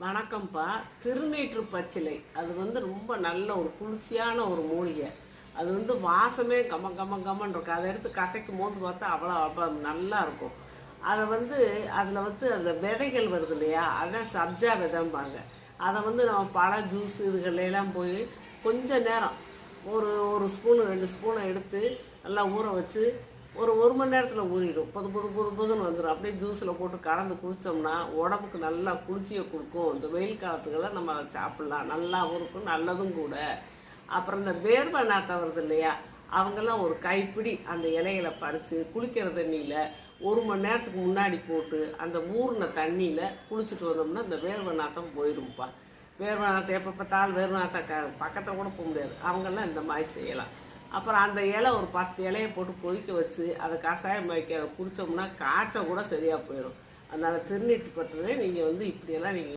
வணக்கம்ப்பா. திருநீற்று பச்சிலை அது ரொம்ப நல்ல ஒரு குளிர்ச்சியான ஒரு மூலிகை. அது வாசமே கம கம கமன்னு இருக்கும். அதை எடுத்து கசைக்கும் போது பார்த்தா அவ்வளோ நல்லா இருக்கும். அதை அதில் அந்த விதைகள் வருது இல்லையா, அதான் சப்ஜா விதைம்பாங்க. அதை நம்ம பழ ஜூஸ் இதுகளெல்லாம் போய் கொஞ்ச நேரம் ஒரு ஒரு ஸ்பூனு 2 ஸ்பூனை எடுத்து நல்லா ஊற வச்சு ஒரு மணி நேரத்தில் ஊறிடும். புதுன்னு வந்துடும். அப்படியே ஜூஸில் போட்டு கலந்து குடித்தோம்னா உடம்புக்கு நல்லா குளிர்ச்சியை கொடுக்கும். இந்த வெயில் காலத்துக்கெல்லாம் நம்ம அதை சாப்பிட்லாம். நல்லாவும் இருக்கும், நல்லதும் கூட. அப்புறம் இந்த வேர்வை நாற்றம் வருது இல்லையா, அவங்கெல்லாம் ஒரு கைப்பிடி அந்த இலைகளை பறித்து குளிக்கிற தண்ணியில் 1 மணி நேரத்துக்கு முன்னாடி போட்டு அந்த ஊறின தண்ணியில் குளிச்சுட்டு வந்தோம்னா இந்த வேர்வை நாற்றம் போயிடும்ப்பா. வேர்வை நாற்றம் எப்போ பார்த்தாலும் வேர்வை நாற்றம் பக்கத்தில் கூட போக முடியாது. அவங்கெல்லாம் இந்த மாதிரி செய்யலாம். அப்புறம் அந்த இலை ஒரு 10 இலையை போட்டு கொதிக்க வச்சு அதை கஷாயம் வைக்க குடித்தோம்னா காய்ச்சல் கூட சரியாக போயிடும். அதனால் திருநீட்டு பட்டுவே நீங்கள் இப்படியெல்லாம் நீங்கள்